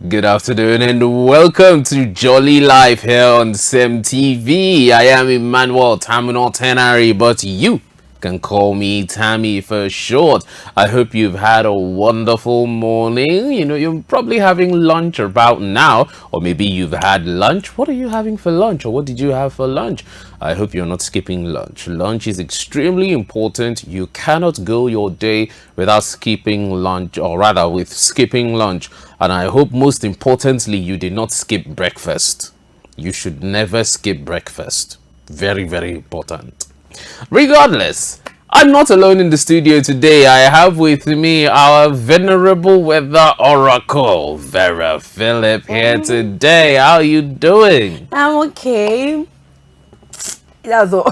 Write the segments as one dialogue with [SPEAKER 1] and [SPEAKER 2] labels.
[SPEAKER 1] Good afternoon and welcome to Jolly Life here on CEMTV. I am Emmanuel Terminal Tenary, but you can call me Tammy for short. I hope you've had a wonderful morning. You know, you're probably having lunch about now, or maybe you've had lunch. What are you having for lunch, or what did you have for lunch? I hope you're not skipping lunch. Lunch is extremely important. You cannot go your day without skipping lunch, or rather with skipping lunch. And I hope most importantly, you did not skip breakfast. You should never skip breakfast. Very, very important. Regardless, I'm not alone in the studio today. I have with me our venerable weather oracle, Vera Phillip, here today. How are you doing?
[SPEAKER 2] I'm okay. That's all.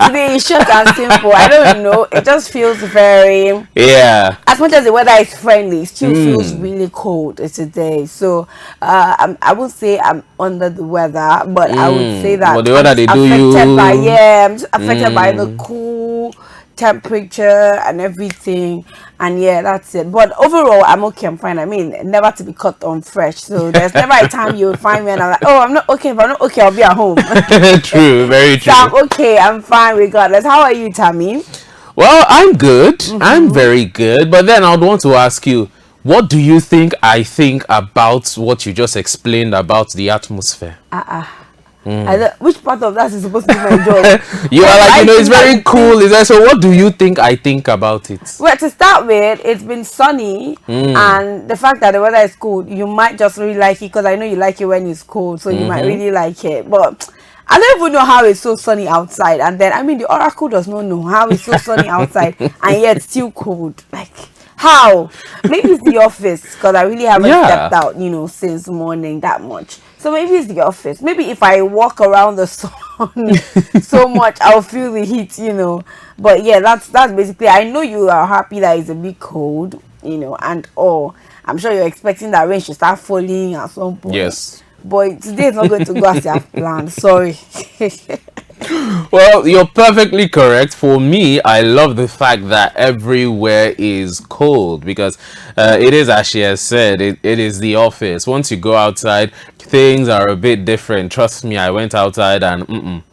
[SPEAKER 2] Today is short and simple. I don't know. It just feels very...
[SPEAKER 1] Yeah.
[SPEAKER 2] As much as the weather is friendly, it still feels really cold today. So I would say I'm under the weather, but I would say that
[SPEAKER 1] the weather they do
[SPEAKER 2] affected
[SPEAKER 1] you...
[SPEAKER 2] by I'm just affected by the cool temperature and everything, and yeah, that's it. But overall, I'm okay. I'm fine. I mean, never to be caught on fresh, so there's never a time you'll find me and I'm like, oh, I'm not okay. If I'm not okay, I'll be at home.
[SPEAKER 1] True, very true.
[SPEAKER 2] So I'm okay. I'm fine regardless. How are you, Tammy?
[SPEAKER 1] Well, I'm good. I'm very good. But then I'd want to ask you, what do you think I think about what you just explained about the atmosphere?
[SPEAKER 2] Which part of that is supposed to be my job?
[SPEAKER 1] You are like, it's very cool. Is that so? What do you think I think about it?
[SPEAKER 2] Well, to start with, it's been sunny, and the fact that the weather is cold, you might just really like it, because I know you like it when it's cold, so you might really like it. But I don't even know how it's so sunny outside, and then I mean the oracle does not know how it's so sunny outside and yet still cold. Like, how? Maybe it's the office, because I really haven't stepped out, since morning that much. So maybe it's the office. Maybe if I walk around the sun so much, I'll feel the heat, But yeah, that's basically. I know you are happy that it's a bit cold, and I'm sure you're expecting that rain should start falling at some point.
[SPEAKER 1] Yes.
[SPEAKER 2] But today is not going to go as you have planned. Sorry.
[SPEAKER 1] Well, you're perfectly correct. For me, I love the fact that everywhere is cold, because it is, as she has said, it is the office. Once you go outside, things are a bit different. Trust me, I went outside and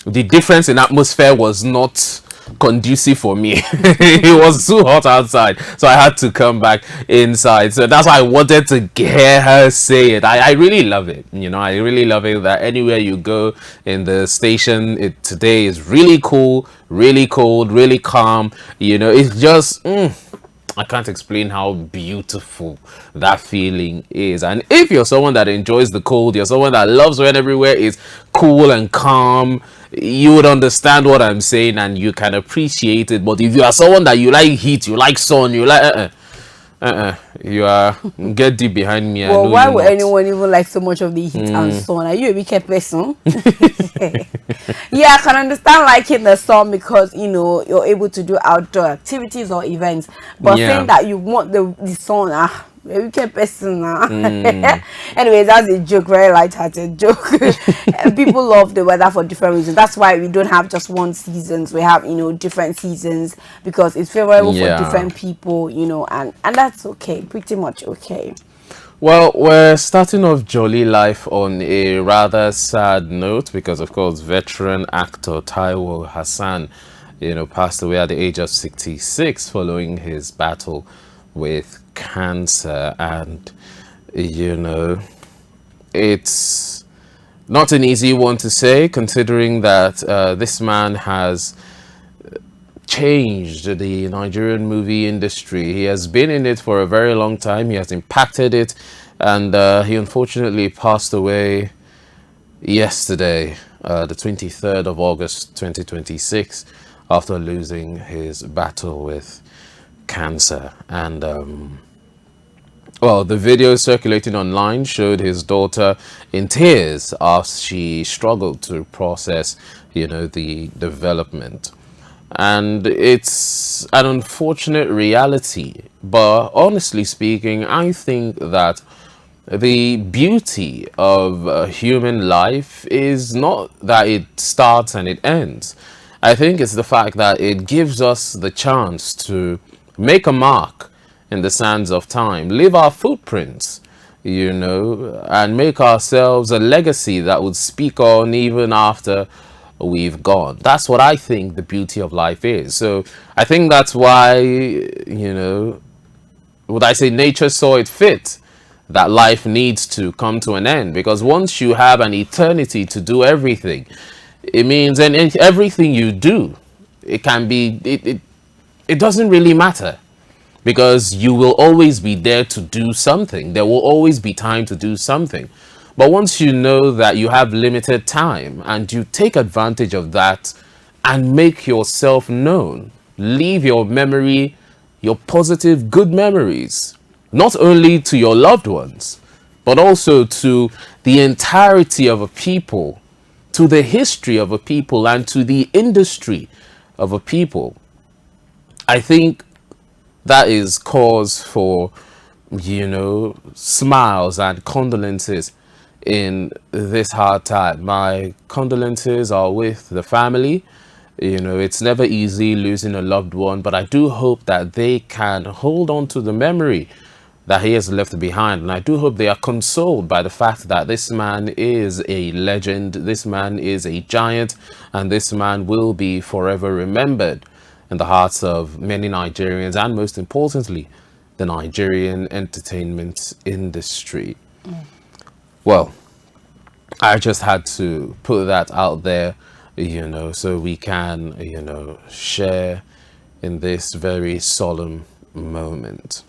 [SPEAKER 1] the difference in atmosphere was not conducive for me. It was too hot outside, so I had to come back inside. So that's why I wanted to hear her say it. I really love it. I really love it that anywhere you go in the station, today is really cool, really cold, really calm. It's just I can't explain how beautiful that feeling is. And if you're someone that enjoys the cold, you're someone that loves when everywhere is cool and calm, you would understand what I'm saying and you can appreciate it. But if you are someone that you like heat, you like sun, you like you are get deep behind me.
[SPEAKER 2] Well, why would anyone even like so much of the heat and sun? Are you a wicked person? Yeah, I can understand liking the sun because you're able to do outdoor activities or events. But saying that you want the sun, a wicked person. Anyways, that's a joke, very light-hearted joke. People love the weather for different reasons. That's why we don't have just one season. We have different seasons because it's favorable for different people. And that's okay, pretty much okay.
[SPEAKER 1] Well, we're starting off Jolly Life on a rather sad note because, of course, veteran actor Taiwo Hassan, passed away at the age of 66 following his battle with cancer, and it's not an easy one to say, considering that this man has changed the Nigerian movie industry. He has been in it for a very long time. He has impacted it, and he unfortunately passed away yesterday, the 23rd of August 2026, after losing his battle with cancer. And well, the video circulating online showed his daughter in tears as she struggled to process, the development. And it's an unfortunate reality. But honestly speaking, I think that the beauty of human life is not that it starts and it ends. I think it's the fact that it gives us the chance to make a mark in the sands of time, leave our footprints, and make ourselves a legacy that would speak on even after we've gone. That's what I think the beauty of life is. So I think that's why, would I say, nature saw it fit that life needs to come to an end, because once you have an eternity to do everything, it means, and everything you do, it can be, it doesn't really matter, because you will always be there to do something. There will always be time to do something. But once you know that you have limited time and you take advantage of that and make yourself known, leave your memory, your positive, good memories, not only to your loved ones, but also to the entirety of a people, to the history of a people, and to the industry of a people. I think that is cause for, smiles and condolences in this hard time. My condolences are with the family. It's never easy losing a loved one, but I do hope that they can hold on to the memory that he has left behind. And I do hope they are consoled by the fact that this man is a legend, this man is a giant, and this man will be forever remembered in the hearts of many Nigerians, and most importantly, the Nigerian entertainment industry. Well, I just had to put that out there, so we can, share in this very solemn moment.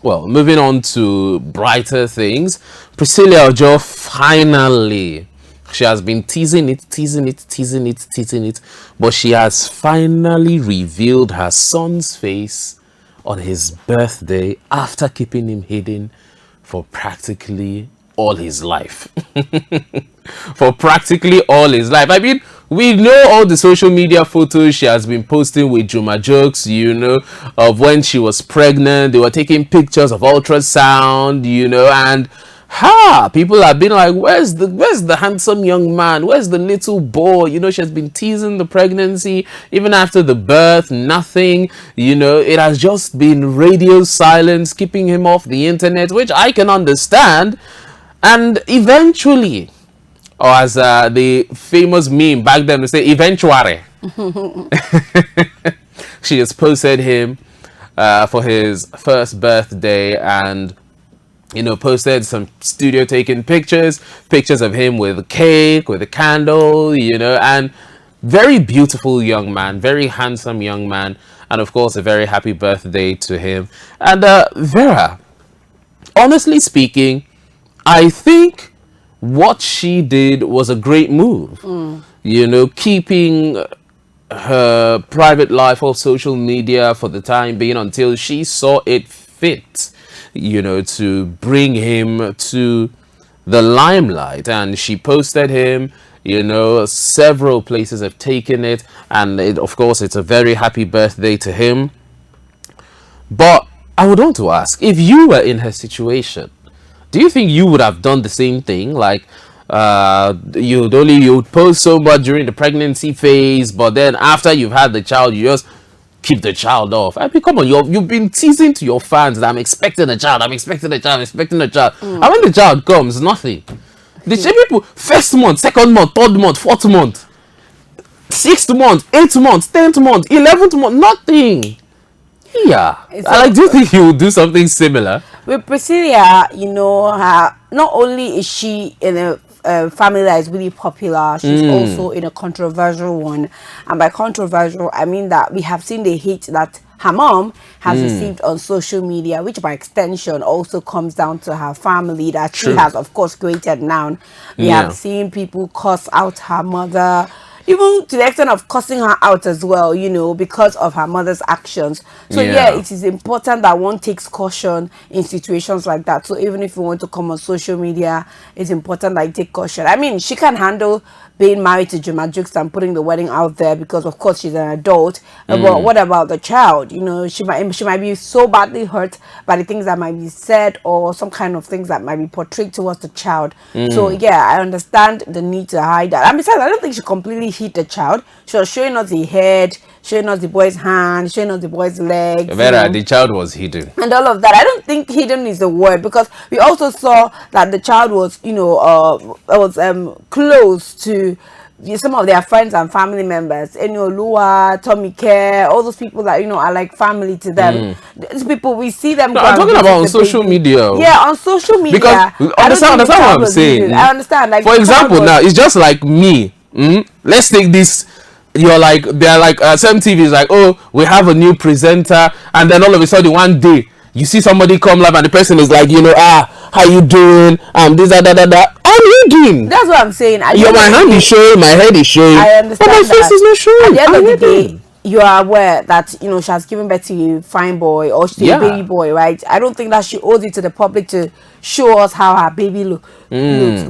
[SPEAKER 1] Well, moving on to brighter things, Priscilla Ojo finally, she has been teasing it, but she has finally revealed her son's face on his birthday after keeping him hidden for practically all his life. For practically all his life. I mean, we know all the social media photos she has been posting with Juma Jokes, of when she was pregnant. They were taking pictures of ultrasound, and people have been like, where's the handsome young man? Where's the little boy? She has been teasing the pregnancy. Even after the birth, nothing. It has just been radio silence, keeping him off the internet, which I can understand. And eventually, or as the famous meme back then would say, eventually, she has posted him for his first birthday, and posted some studio taken pictures of him with a cake, with a candle, and very beautiful young man, very handsome young man, and of course a very happy birthday to him. And Vera, honestly speaking, I think what she did was a great move. Keeping her private life off social media for the time being until she saw it fit, to bring him to the limelight. And she posted him, several places have taken it, and of course it's a very happy birthday to him. But I would want to ask, if you were in her situation, do you think you would have done the same thing? Like, you'd post so much during the pregnancy phase, but then after you've had the child, you just keep the child off. I mean, come on, you've been teasing to your fans that I'm expecting a child. And when the child comes, nothing. The people, first month, second month, third month, fourth month, 6th month, 8th month, 10th month, 11th month, nothing. Yeah.
[SPEAKER 2] So,
[SPEAKER 1] I like, do you think you would do something similar?
[SPEAKER 2] with Priscilla, you know, her, not only is she in a family that is really popular, she's also in a controversial one. And by controversial, I mean that we have seen the hate that her mom has received on social media, which by extension also comes down to her family that she
[SPEAKER 1] True.
[SPEAKER 2] has, of course, created now. We have
[SPEAKER 1] Yeah.
[SPEAKER 2] seen people curse out her mother, even to the extent of cussing her out as well, you know, because of her mother's actions. So yeah,
[SPEAKER 1] Yeah.
[SPEAKER 2] it is important that one takes caution in situations like that. So even if you want to come on social media, it's important that you take caution. I mean, she can handle being married to Juma Jukes and putting the wedding out there because of course she's an adult. But what about the child? You know, she might be so badly hurt by the things that might be said or some kind of things that might be portrayed towards the child. So yeah, I understand the need to hide that. And besides, I don't think she completely hit the child. She was showing us the head, showing us the boy's hand, showing us the boy's legs, you
[SPEAKER 1] Vera,
[SPEAKER 2] know,
[SPEAKER 1] the child was hidden.
[SPEAKER 2] and all of that. I don't think hidden is the word because we also saw that the child was, you know, was close to some of their friends and family members. Lua, Tommy Care, all those people that, you know, are like family to them. These people, we see them
[SPEAKER 1] No,
[SPEAKER 2] go
[SPEAKER 1] I'm
[SPEAKER 2] and
[SPEAKER 1] talking
[SPEAKER 2] visit
[SPEAKER 1] about on
[SPEAKER 2] the
[SPEAKER 1] social
[SPEAKER 2] baby.
[SPEAKER 1] media.
[SPEAKER 2] Yeah, on social media.
[SPEAKER 1] Because
[SPEAKER 2] I don't think
[SPEAKER 1] understand
[SPEAKER 2] the
[SPEAKER 1] what
[SPEAKER 2] child
[SPEAKER 1] I'm
[SPEAKER 2] was
[SPEAKER 1] saying.
[SPEAKER 2] hidden. I understand. Like,
[SPEAKER 1] For
[SPEAKER 2] the child
[SPEAKER 1] example,
[SPEAKER 2] was-
[SPEAKER 1] now it's just like me. Let's take this. You're like, they're like, CEMTV is like, oh, we have a new presenter, and then all of a sudden one day you see somebody come live and the person is like, you know, how you doing? This, that. I'm hidden.
[SPEAKER 2] That's what I'm saying. At the
[SPEAKER 1] Your
[SPEAKER 2] end
[SPEAKER 1] my
[SPEAKER 2] of the
[SPEAKER 1] hand
[SPEAKER 2] day-
[SPEAKER 1] is showing, my head is showing,
[SPEAKER 2] I
[SPEAKER 1] but
[SPEAKER 2] understand
[SPEAKER 1] my face
[SPEAKER 2] that.
[SPEAKER 1] is not showing.
[SPEAKER 2] At the end
[SPEAKER 1] I'm
[SPEAKER 2] of the
[SPEAKER 1] hidden.
[SPEAKER 2] day, you are aware that, you know, she has given birth to a fine boy or to a
[SPEAKER 1] Yeah.
[SPEAKER 2] baby boy, right? I don't think that she owes it to the public to show us how her baby looks.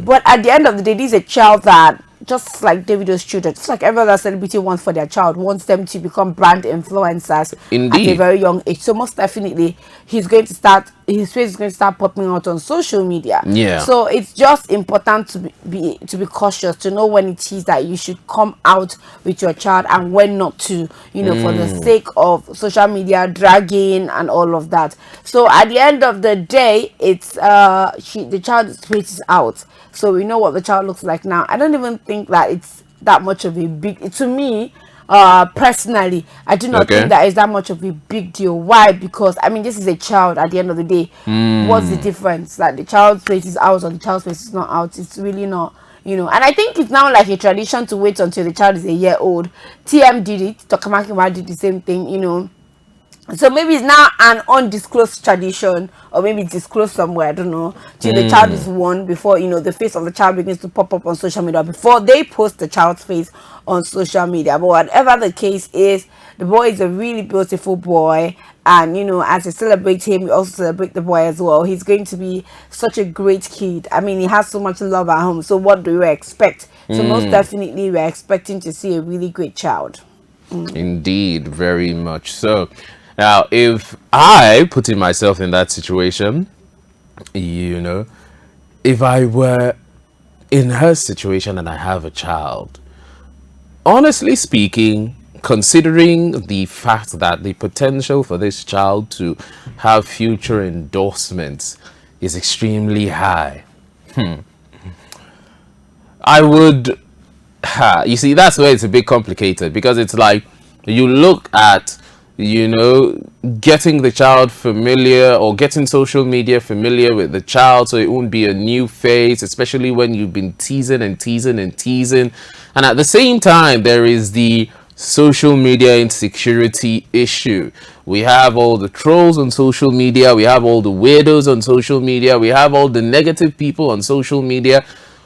[SPEAKER 2] But at the end of the day, this is a child that, just like Davido's children, just like every other celebrity wants for their child, wants them to become brand influencers at a
[SPEAKER 1] Indeed.
[SPEAKER 2] very young age. So most definitely, his face is going to start popping out on social media.
[SPEAKER 1] Yeah.
[SPEAKER 2] So it's just important to be cautious, to know when it is that you should come out with your child and when not to, you know, for the sake of social media dragging and all of that. So at the end of the day, it's the child's face is out, so we know what the child looks like now. I don't even think that it's that much of a big, to me, personally, I do not
[SPEAKER 1] Okay.
[SPEAKER 2] think that is that much of a big deal. Why? Because I mean, this is a child. At the end of the day, what's the difference? That the child's face is out or the child's face is not out? It's really not, you know. And I think it's now like a tradition to wait until the child is a year old. TM did it, Tokamaki did the same thing, you know. So maybe it's now an undisclosed tradition, or maybe it's disclosed somewhere, I don't know, till the child is one, before, you know, the face of the child begins to pop up on social media, before they post the child's face on social media. But whatever the case is, the boy is a really beautiful boy, and, you know, as we celebrate him, we also celebrate the boy as well. He's going to be such a great kid. I mean, he has so much love at home, so what do you expect? So most definitely, we're expecting to see a really great child.
[SPEAKER 1] Indeed, very much so. Now, if I putting myself in that situation, you know, if I were in her situation and I have a child, honestly speaking, considering the fact that the potential for this child to have future endorsements is extremely high, I would, you see, that's where it's a bit complicated, because it's like you look at, you know, getting the child familiar, or getting social media familiar with the child, so it won't be a new face, especially when you've been teasing and teasing and teasing. And at the same time, there is the social media insecurity issue. We have all the trolls on social media, we have all the weirdos on social media, we have all the negative people on social media.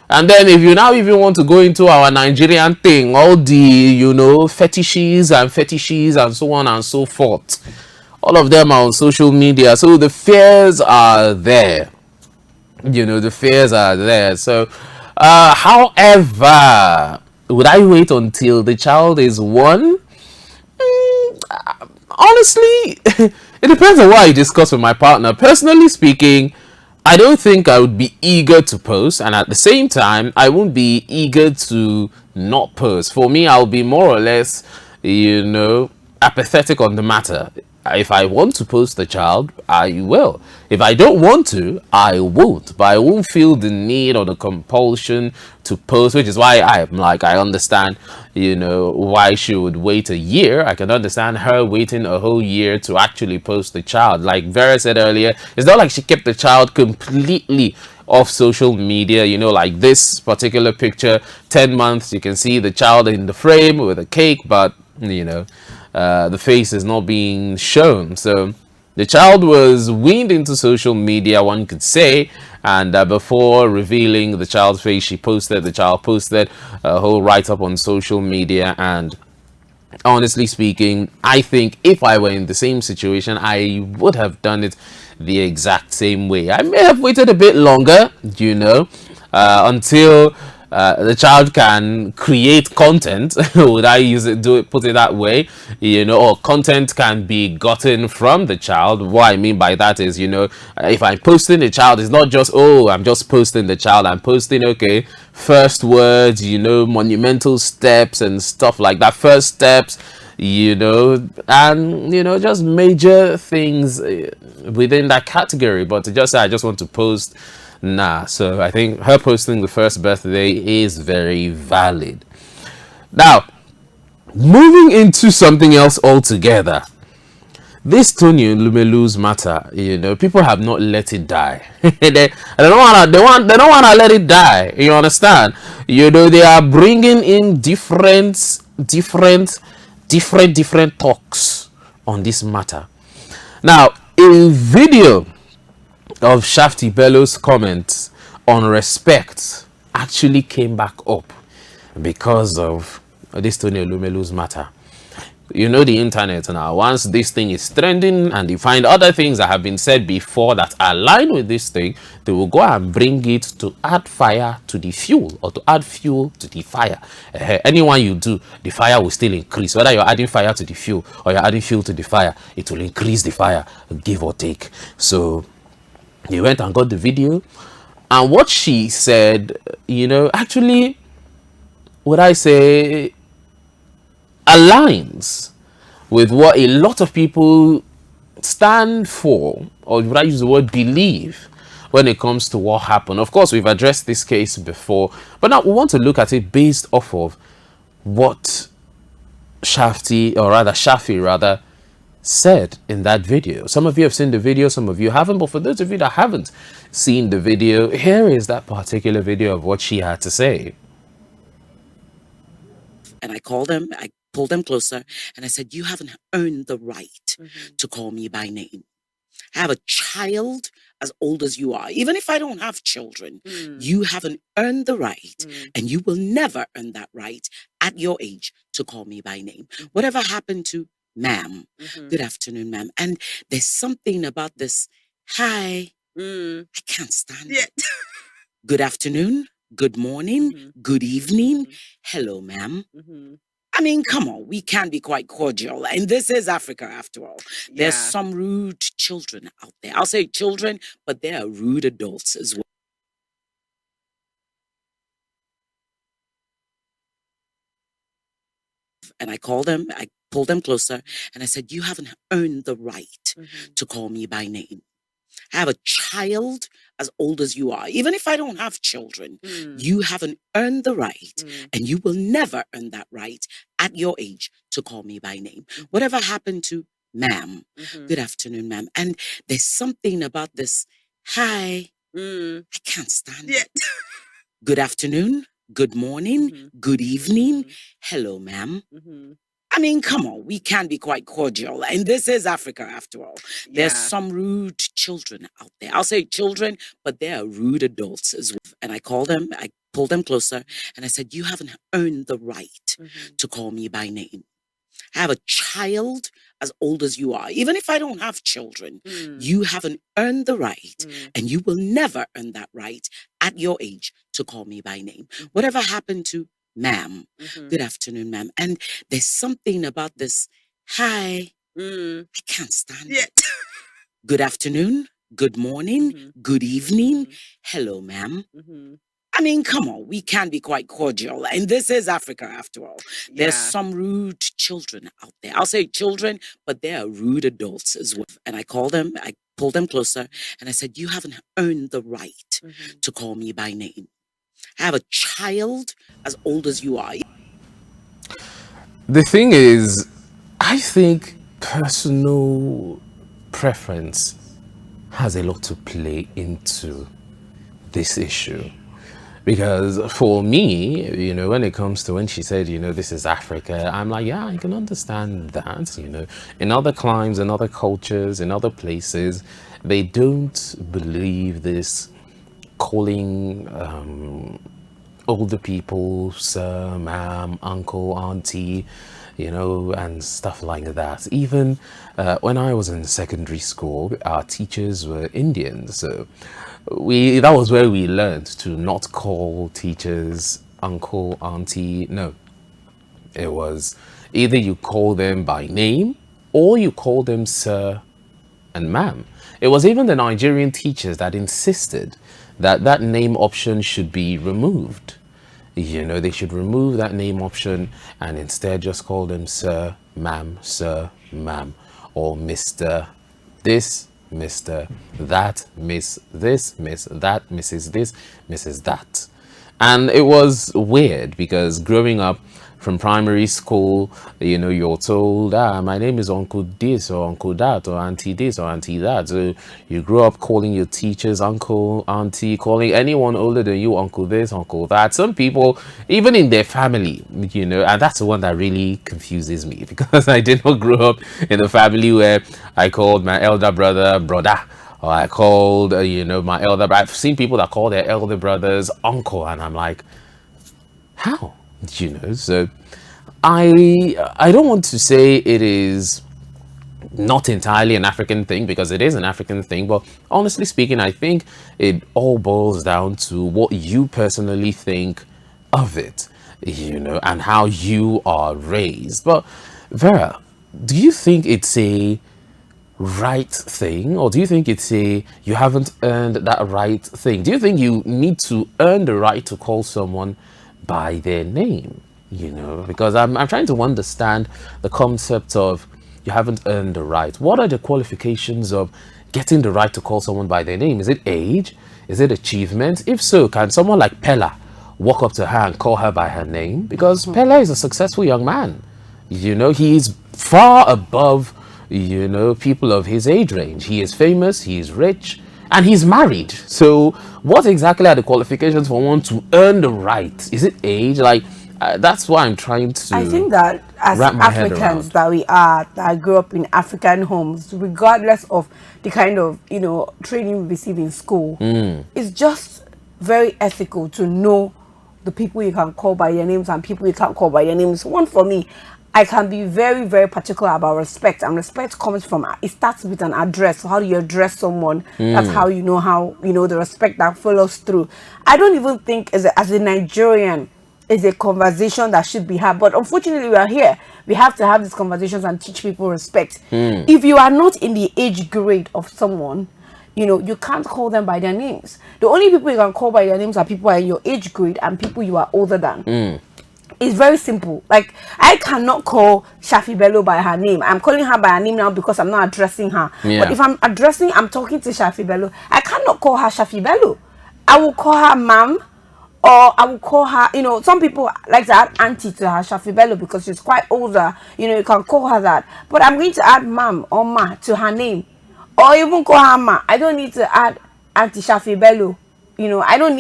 [SPEAKER 1] And then if you now even want to go into our Nigerian thing, all the, you know, fetishes and so on and so forth, all of them are on social media. So the fears are there. You know, the fears are there. So, however, would I wait until the child is one? Honestly, it depends on what I discuss with my partner. Personally speaking, I don't think I would be eager to post, and at the same time, I won't be eager to not post. For me, I'll be more or less, you know, apathetic on the matter. If I want to post the child, I will. If I don't want to, I won't. But I won't feel the need or the compulsion to post, which is why I'm like, I understand, why she would wait a year. I can understand her waiting a whole year to actually post the child. Like Vera said earlier, it's not like she kept the child completely off social media. Like this particular picture, 10 months, you can see the child in the frame with a cake, but the face is not being shown. So the child was weaned into social media, one could say, and before revealing the child's face, the child posted a whole write-up on social media. And honestly speaking, I think if I were in the same situation, I would have done it the exact same way. I may have waited a bit longer, until the child can create content. Would I put it that way? Or content can be gotten from the child. What I mean by that is, if I'm posting the child, it's not just, oh, I'm just posting the child. I'm posting, okay, first words, monumental steps and stuff like that. First steps, and just major things within that category. But to just say I just want to post, nah. So I think her posting the first birthday is very valid. Now, moving into something else altogether, this Tony Lumelu's matter, people have not let it die. They don't wanna let it die. You understand? They are bringing in different talks on this matter. Now, a video of Shafty Bellows' comments on respect actually came back up because of this Tony Lumelu's matter. The internet now. Once this thing is trending and you find other things that have been said before that align with this thing, they will go and bring it to add fire to the fuel, or to add fuel to the fire. Anyone you do, the fire will still increase. Whether you're adding fire to the fuel or you're adding fuel to the fire, it will increase the fire, give or take. So they went and got the video, and what she said, actually, would I say, aligns with what a lot of people stand for, or would I use the word believe, when it comes to what happened. Of course, we've addressed this case before, but now we want to look at it based off of what Shafi rather said in that video. Some of you have seen the video, some of you haven't, but for those of you that haven't seen the video, here is that particular video of what she had to say.
[SPEAKER 3] And I called him, I pulled him closer, and I said, you haven't earned the right to call me by name. I have a child as old as you are. Even if I don't have children, you haven't earned the right, and you will never earn that right at your age to call me by name. Whatever happened to ma'am? Good afternoon, ma'am. And there's something about this, hi, I can't stand it. Good afternoon, good morning, good evening, hello, ma'am. I mean, come on, we can be quite cordial. And this is Africa, after all. There's some rude children out there. I'll say children, but there are rude adults as well. And I called him, I pulled him closer, and I said, you haven't earned the right to call me by name. I have a child as old as you are. Even if I don't have children, you haven't earned the right, and you will never earn that right at your age to call me by name. Whatever happened to ma'am? Good afternoon, ma'am. And there's something about this, hi, I can't stand it. Good afternoon, good morning, good evening, hello, ma'am. I mean, come on, we can be quite cordial. And this is Africa, after all. There's some rude children out there. I'll say children, but there are rude adults as well. And I called him, I pulled him closer, and I said, you haven't earned the right to call me by name. I have a child as old as you are. Even if I don't have children, you haven't earned the right, and you will never earn that right at your age to call me by name. Whatever happened to ma'am? Good afternoon, ma'am. And there's something about this, hi, I can't stand it. Good afternoon, good morning, good evening, hello, ma'am. I mean, come on, we can be quite cordial. And this is Africa after all. There's some rude children out there. I'll say children, but there are rude adults as well. And I pulled them closer, and I said, you haven't earned the right to call me by name. I have a child as old as you are.
[SPEAKER 1] The thing is, I think personal preference has a lot to play into this issue. Because for me, when it comes to when she said, this is Africa, I'm like, yeah, I can understand that. In other climes, in other cultures, in other places, they don't believe this calling older people sir, ma'am, uncle, auntie, and stuff like that. Even when I was in secondary school, our teachers were Indian, so that was where we learned to not call teachers uncle, auntie. No, it was either you call them by name or you call them sir and ma'am. It was even the Nigerian teachers that insisted that name option should be removed. They should remove that name option and instead just call them sir, ma'am, or Mr. this, Mr. that, Miss this, Miss that, Mrs. this, Mrs. that. And it was weird because growing up from primary school, you're told, my name is Uncle this or Uncle that or Auntie this or Auntie that. So you grow up calling your teachers uncle, auntie, calling anyone older than you uncle this, uncle that. Some people, even in their family, and that's the one that really confuses me because I did not grow up in a family where I called my elder brother, brother. Or I called, my elder. I've seen people that call their elder brothers uncle, and I'm like, how? So I don't want to say it is not entirely an African thing because it is an African thing, but honestly speaking, I think it all boils down to what you personally think of it, and how you are raised. But Vera, do you think it's a right thing, or do you think it's you haven't earned that right thing? Do you think you need to earn the right to call someone by their name? Because I'm trying to understand the concept of you haven't earned the right. What are the qualifications of getting the right to call someone by their name? Is it age? Is it achievement? If so, can someone like Pella walk up to her and call her by her name? Because Pella is a successful young man. He's far above people of his age range. He is famous, he is rich, and he's married. So what exactly are the qualifications for one to earn the right? Is it age? That's why I'm trying to,
[SPEAKER 2] I think that as Africans that we are, that grew up in African homes, regardless of the kind of training we receive in school, it's just very ethical to know the people you can call by their names and people you can't call by their names. One, for me, I can be very, very particular about respect, and respect comes from, it starts with an address. So how do you address someone? That's how the respect that follows through. I don't even think as a Nigerian is a conversation that should be had, but unfortunately we are here. We have to have these conversations and teach people respect. If you are not in the age grade of someone, you can't call them by their names. The only people you can call by their names are people in your age grade and people you are older than. It's very simple. Like, I cannot call Shafi Bello by her name. I'm calling her by her name now because I'm not addressing her. But if I'm talking to Shafi Bello, I cannot call her Shafi Bello. I will call her ma'am, or I will call her, some people like to add auntie to her Shafi Bello because she's quite older. You can call her that. But I'm going to add ma'am or ma to her name, or even call her ma. I don't need to add Auntie Shafi Bello. I don't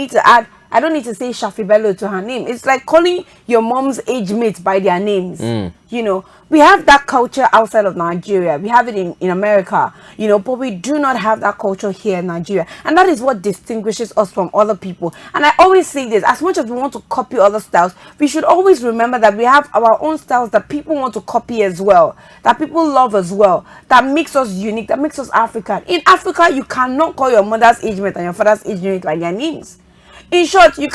[SPEAKER 2] need to say Shafi Bello to her name. It's like calling your mom's age mates by their names. We have that culture outside of Nigeria. We have it in America, but we do not have that culture here in Nigeria. And that is what distinguishes us from other people. And I always say this, as much as we want to copy other styles, we should always remember that we have our own styles that people want to copy as well, that people love as well, that makes us unique, that makes us African. In Africa, you cannot call your mother's age mate and your father's age mate by their names. In short, you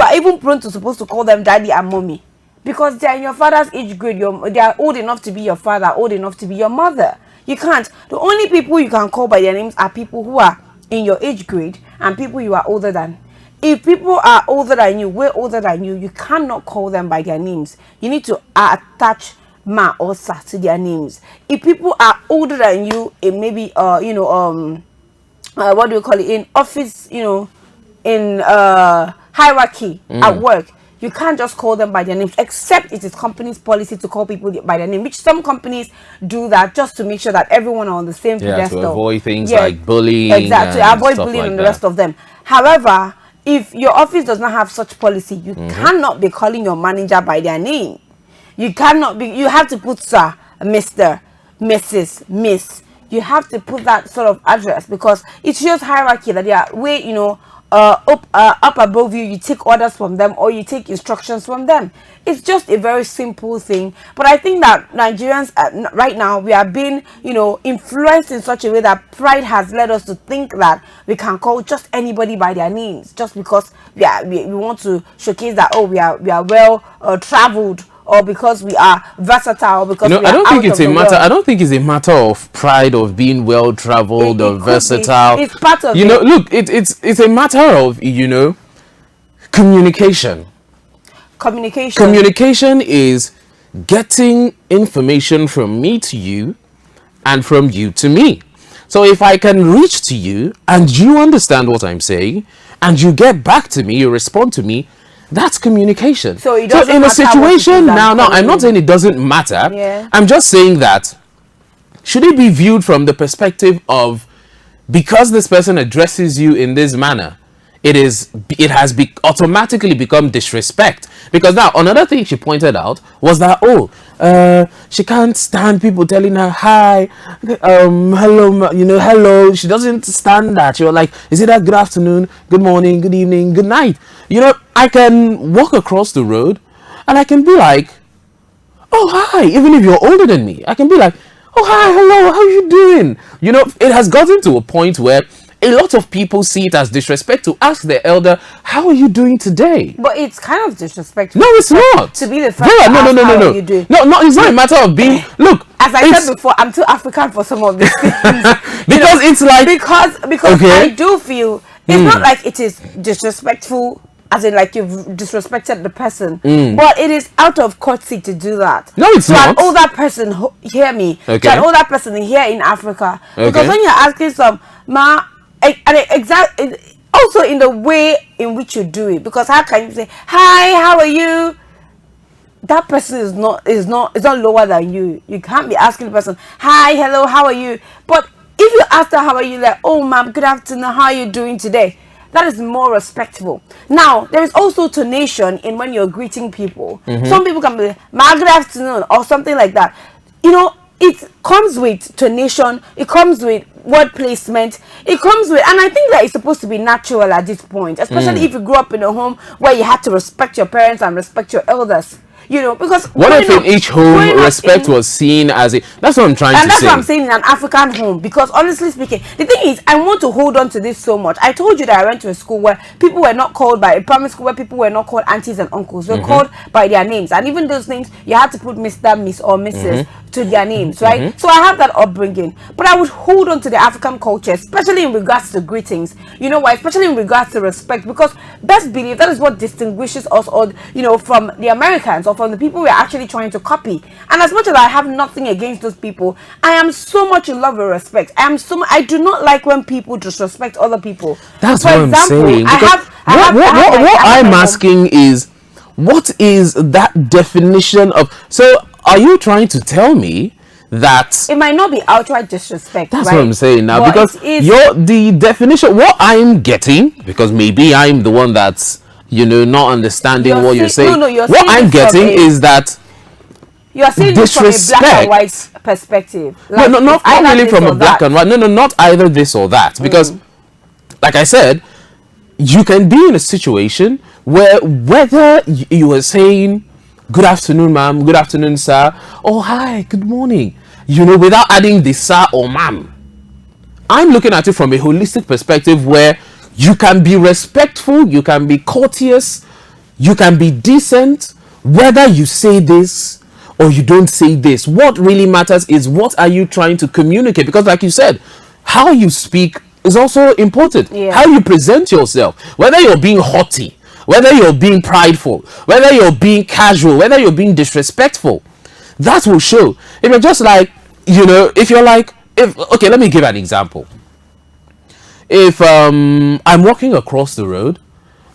[SPEAKER 2] are even prone to supposed to call them daddy and mommy because they are in your father's age grade. They are old enough to be your father, old enough to be your mother. You can't. The only people you can call by their names are people who are in your age grade and people you are older than. if people are older than you, way older than you cannot call them by their names. You need to attach ma or sa to their names. If people are older than you, it may be what do you call it, in office, in hierarchy at work, you can't just call them by their names, except it is company's policy to call people by their name, which some companies do that just to make sure that everyone are on the same pedestal.
[SPEAKER 1] To avoid things like bullying.
[SPEAKER 2] Exactly, to avoid
[SPEAKER 1] stuff
[SPEAKER 2] bullying
[SPEAKER 1] like
[SPEAKER 2] and the
[SPEAKER 1] that.
[SPEAKER 2] rest of them. However, if your office does not have such policy, you cannot be calling your manager by their name. You cannot be, you have to put sir, Mr., Mrs., Miss. You have to put that sort of address, because it shows hierarchy, that they are way, up above you. You take orders from them, or you take instructions from them. It's just a very simple thing. But I think that Nigerians right now, we are being, influenced in such a way that pride has led us to think that we can call just anybody by their names, just because we want to showcase that, we are well traveled, or because we are versatile, because we are
[SPEAKER 1] I don't think
[SPEAKER 2] out
[SPEAKER 1] it's
[SPEAKER 2] of
[SPEAKER 1] a
[SPEAKER 2] the
[SPEAKER 1] matter.
[SPEAKER 2] world.
[SPEAKER 1] I don't think it's a matter of pride of being well traveled or
[SPEAKER 2] It could be.
[SPEAKER 1] versatile.
[SPEAKER 2] It's part of
[SPEAKER 1] Look, it's a matter of communication. Communication is getting information from me to you, and from you to me. So if I can reach to you and you understand what I'm saying, and you get back to me, you respond to me, that's communication.
[SPEAKER 2] So it doesn't
[SPEAKER 1] in a
[SPEAKER 2] matter what
[SPEAKER 1] situation
[SPEAKER 2] it is
[SPEAKER 1] now,
[SPEAKER 2] I'm
[SPEAKER 1] I'm
[SPEAKER 2] calling
[SPEAKER 1] not
[SPEAKER 2] you.
[SPEAKER 1] saying it doesn't matter.
[SPEAKER 2] Yeah.
[SPEAKER 1] I'm just saying that should it be viewed from the perspective of, because this person addresses you in this manner, it has automatically become disrespect. Because now another thing she pointed out was that she can't stand people telling her hi, hello, hello. She doesn't stand that. You're like, is it a good afternoon, good morning, good evening, good night? I can walk across the road and I can be like, oh hi, even if you're older than me, I can be like, oh hi, hello, how are you doing? It has gotten to a point where a lot of people see it as disrespect to ask their elder, how are you doing today?
[SPEAKER 2] But it's kind of disrespectful.
[SPEAKER 1] No, it's not.
[SPEAKER 2] To be the first
[SPEAKER 1] Vera,
[SPEAKER 2] to
[SPEAKER 1] no,
[SPEAKER 2] ask how you doing.
[SPEAKER 1] No, it's not a matter of being. Look,
[SPEAKER 2] as I said before, I'm too African for some of these things.
[SPEAKER 1] because it's like,
[SPEAKER 2] because
[SPEAKER 1] okay.
[SPEAKER 2] I do feel it's not like it is disrespectful, as in like you've disrespected the person, but it is out of courtesy to do that.
[SPEAKER 1] No, it's not.
[SPEAKER 2] An older person, hear me.
[SPEAKER 1] Okay.
[SPEAKER 2] To an older person here in Africa,
[SPEAKER 1] Okay.
[SPEAKER 2] because when you're asking some also in the way in which you do it, because how can you say hi, how are you? That person is not lower than you. You can't be asking the person, hi, hello, how are you? But if you ask her how are you, like, oh ma'am, good afternoon, how are you doing today? That is more respectful. Now, there is also tonation in when you're greeting people. Some people can be like, ma, good afternoon, or something like that. It comes with tonation, it comes with word placement, it comes with, and I think that it's supposed to be natural at this point, especially if you grew up in a home where you had to respect your parents and respect your elders. Because
[SPEAKER 1] what if in each home respect was seen as a, that's what I'm trying to say.
[SPEAKER 2] And that's what I'm saying, in an African home, because honestly speaking, the thing is, I want to hold on to this so much. I told you that I went to a school where people were not called by, a primary school where people were not called aunties and uncles, they were called by their names, and even those names you had to put Mr., Miss, or Mrs. to their names, right? So I have that upbringing, but I would hold on to the African culture, especially in regards to greetings. You know why? Especially in regards to respect, because best believe that is what distinguishes us, or from the Americans, or from the people we're actually trying to copy. And as much as I have nothing against those people, I am so much in love with respect. I do not like when people disrespect other people.
[SPEAKER 1] That's
[SPEAKER 2] For
[SPEAKER 1] what
[SPEAKER 2] example,
[SPEAKER 1] I'm saying. What I'm asking is, what is that definition of? So, are you trying to tell me that
[SPEAKER 2] it might not be outright disrespect?
[SPEAKER 1] That's
[SPEAKER 2] right?
[SPEAKER 1] what I'm saying now,
[SPEAKER 2] But
[SPEAKER 1] because the definition. What I'm getting, because maybe I'm the one that's not understanding what you're saying. What I'm getting is that
[SPEAKER 2] you're seeing this from a black and white perspective.
[SPEAKER 1] Like, no, not really from a black and white. No, not either this or that. Because, like I said, you can be in a situation where whether you are saying, good afternoon, ma'am, good afternoon, sir, or hi, good morning, without adding the sir or ma'am. I'm looking at it from a holistic perspective where you can be respectful, you can be courteous, you can be decent, whether you say this or you don't say this. What really matters is, what are you trying to communicate? Because like you said, how you speak is also important.
[SPEAKER 2] Yeah.
[SPEAKER 1] How you present yourself, whether you're being haughty, whether you're being prideful, whether you're being casual, whether you're being disrespectful, that will show. If you're just like, if you're like, okay, let me give an example. If I'm walking across the road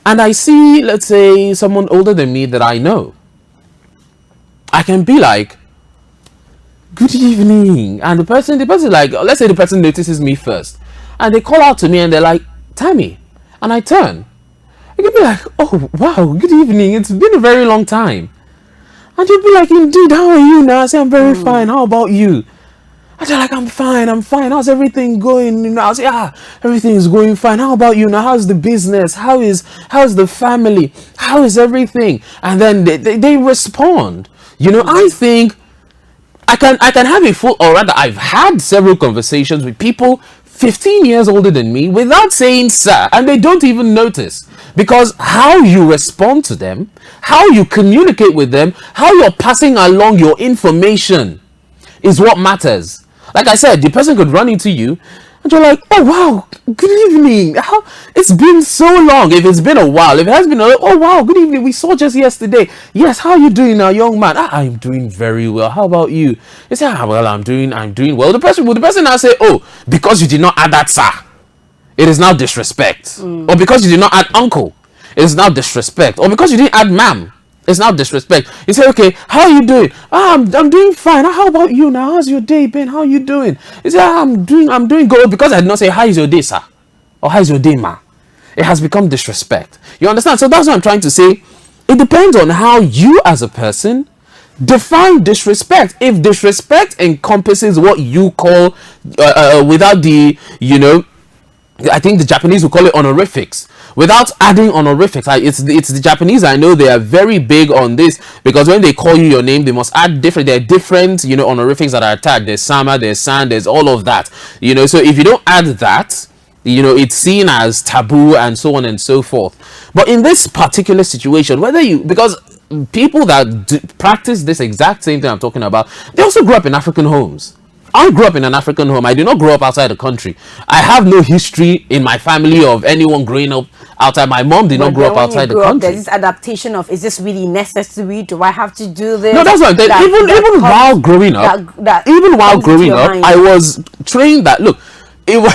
[SPEAKER 1] and I see, let's say, someone older than me that I know, I can be like, good evening, and the person like, let's say the person notices me first and they call out to me and they're like, Tammy, and I turn. I can be like, oh wow, good evening, it's been a very long time. And you'll be like, indeed, how are you now? I say, I'm very fine, how about you? I say, like, I'm fine, how's everything going? I say, everything is going fine. How about you now? How's the business? How's the family? How is everything? And then they respond. I think I can have a full, or rather I've had several conversations with people 15 years older than me without saying sir, and they don't even notice, because how you respond to them, how you communicate with them, how you're passing along your information is what matters. Like I said, the person could run into you and you're like, oh wow, good evening, how it's been so long. If it's been a while, if it has been oh wow, good evening, we saw just yesterday. Yes, how are you doing now, young man? I'm doing very well, how about you? You say, well, I'm doing well. The person now say, oh, because you did not add that sir, it is now disrespect. Or because you did not add uncle, it is now disrespect. Or because you didn't add ma'am, it's now disrespect. You say, okay, how are you doing? I'm doing fine. How about you now? How's your day been? How are you doing? You say, I'm doing good. Because I did not say, how is your day, sir? Or how is your day, ma? It has become disrespect. You understand? So that's what I'm trying to say. It depends on how you as a person define disrespect. If disrespect encompasses what you call, without the, I think the Japanese will call it honorifics. Without adding honorifics, it's the Japanese. I know they are very big on this, because when they call you your name, they must add different. There are different, honorifics that are attached. There's sama, there's san, there's all of that. So if you don't add that, it's seen as taboo and so on and so forth. But in this particular situation, because people that practice this exact same thing I'm talking about, they also grew up in African homes. I grew up in an African home. I did not grow up outside the country. I have no history in my family of anyone growing up outside. My mom did not grow up outside the country.
[SPEAKER 2] There's this adaptation of, is this really necessary? Do I have to do this?
[SPEAKER 1] No, that's what I'm saying. Even while growing up, I was trained that, look, it was,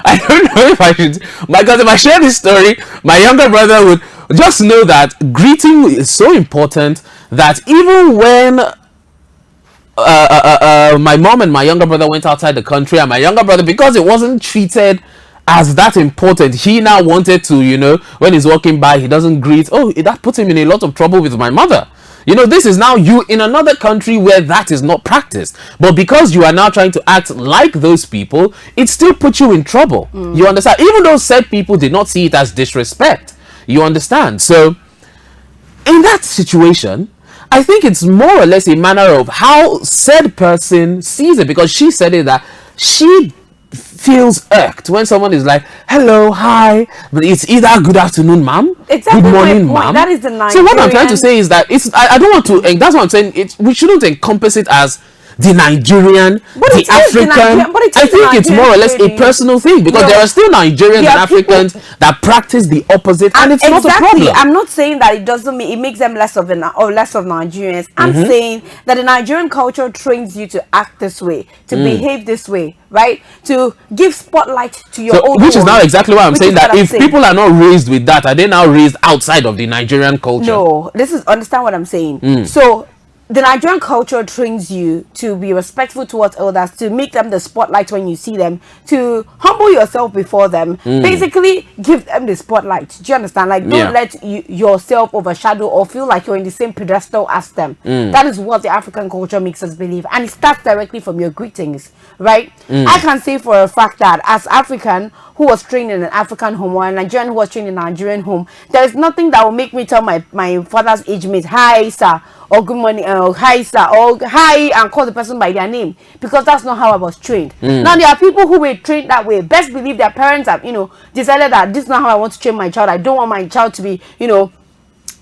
[SPEAKER 1] I don't know if I should, because if I share this story, my younger brother would just know that greeting is so important, that even when my mom and my younger brother went outside the country, and my younger brother, because it wasn't treated as that important, he now wanted to, when he's walking by, he doesn't greet. Oh, that puts him in a lot of trouble with my mother. This is now you in another country where that is not practiced, but because you are now trying to act like those people, it still puts you in trouble. You understand? Even though said people did not see it as disrespect, you understand? So in that situation, I think it's more or less a matter of how said person sees it, because she said it that she feels irked when someone is like, hello, hi, but it's either good afternoon, ma'am,
[SPEAKER 2] exactly,
[SPEAKER 1] good morning, ma'am.
[SPEAKER 2] That is the Nigerian.
[SPEAKER 1] So what I'm trying to say is that I don't want to, that's what I'm saying, we shouldn't encompass it as the Nigerian, the African. I think it's more or less a personal thing, because there are still Nigerians and Africans that practice the opposite, and it's not a problem.
[SPEAKER 2] I'm not saying that it doesn't mean it makes them less of Nigerians. I'm saying that the Nigerian culture trains you to act this way, to behave this way, right? To give spotlight to your own.
[SPEAKER 1] Which is now exactly why I'm saying that if people are not raised with that, are they now raised outside of the Nigerian culture?
[SPEAKER 2] No, understand what I'm saying. So the Nigerian culture trains you to be respectful towards elders, to make them the spotlight when you see them, to humble yourself before them, basically give them the spotlight. Do you understand? Like, don't let yourself overshadow or feel like you're in the same pedestal as them. That is what the African culture makes us believe, and it starts directly from your greetings, right? I can say for a fact that as African who was trained in an African home, or a Nigerian who was trained in a Nigerian home, there is nothing that will make me tell my father's age mate, hi sir, or good morning, hi sir, or hi, and call the person by their name, because that's not how I was trained. Now there are people who were trained that way. Best believe their parents have, decided that this is not how I want to train my child. I don't want my child to be,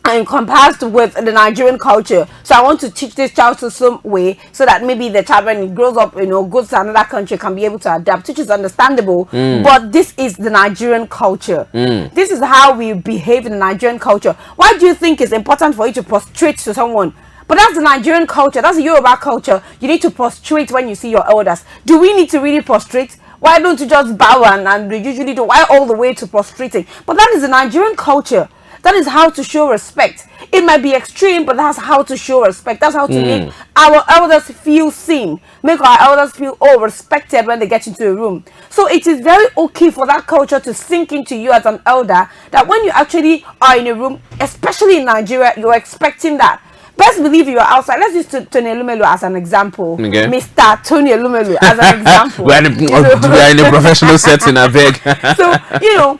[SPEAKER 2] and compared with the Nigerian culture. So I want to teach this child to some way so that maybe the child, when he grows up, goes to another country, can be able to adapt, which is understandable. But this is the Nigerian culture. This is how we behave in the Nigerian culture. Why do you think it's important for you to prostrate to someone? But that's the Nigerian culture. That's the Yoruba culture. You need to prostrate when you see your elders. Do we need to really prostrate? Why don't you just bow and we usually do? Why all the way to prostrating? But that is the Nigerian culture. That is how to show respect. It might be extreme, but that's how to show respect. That's how to make our elders feel seen. Make our elders feel respected when they get into a room. So it is very okay for that culture to sink into you as an elder, that when you actually are in a room, especially in Nigeria, you're expecting that. Best believe you are outside. Let's use Tony Elumelu as an example.
[SPEAKER 1] Okay.
[SPEAKER 2] Mr. Tony Elumelu as an example.
[SPEAKER 1] we are in a professional setting, I beg.
[SPEAKER 2] So,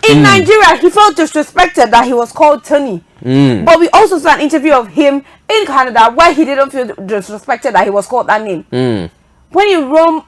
[SPEAKER 2] in Nigeria, he felt disrespected that he was called Tony. But we also saw an interview of him in Canada where he didn't feel disrespected that he was called that name. When you roam,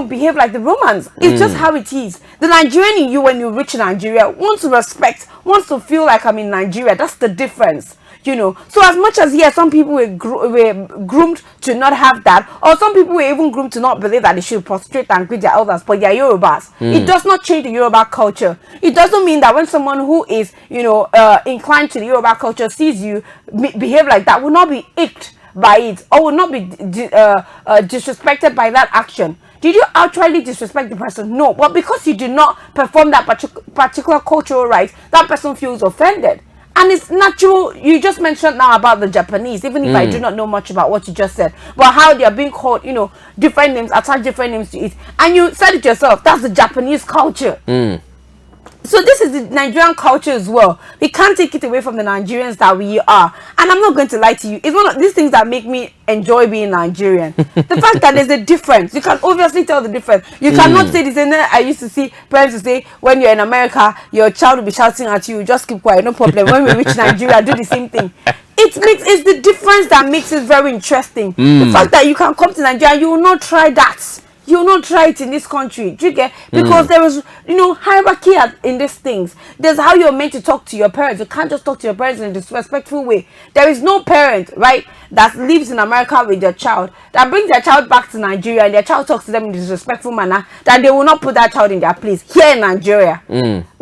[SPEAKER 2] behave like the Romans. It's just how it is. The Nigerian in you, when you reach Nigeria, wants to respect, wants to feel like I'm in Nigeria. That's the difference. So as much as some people were groomed to not have that, or some people were even groomed to not believe that they should prostrate and greet their elders, but they are Yorubas. It does not change the Yoruba culture. It doesn't mean that when someone who is inclined to the Yoruba culture sees you behave like that, will not be icked by it, or will not be disrespected by that action. Did you actually disrespect the person? No, but because you did not perform that particular cultural right, that person feels offended. And it's natural. You just mentioned now about the Japanese, even if I do not know much about what you just said, but how they are being called, different names, attach different names to it. And you said it yourself, that's the Japanese culture. So this is the Nigerian culture as well. We can't take it away from the Nigerians that we are. And I'm not going to lie to you. It's one of these things that make me enjoy being Nigerian. The fact that there's a difference. You can obviously tell the difference. You cannot say the same. I used to see parents to say, when you're in America, your child will be shouting at you. Just keep quiet, no problem. When we reach Nigeria, do the same thing. It's the difference that makes it very interesting. The fact that you can come to Nigeria, you will not try that. You will not try it in this country. Do you get? Because there is, hierarchy in these things. There's how you're meant to talk to your parents. You can't just talk to your parents in a disrespectful way. There is no parent, right, that lives in America with their child, that brings their child back to Nigeria and their child talks to them in a disrespectful manner, that they will not put that child in their place here in Nigeria.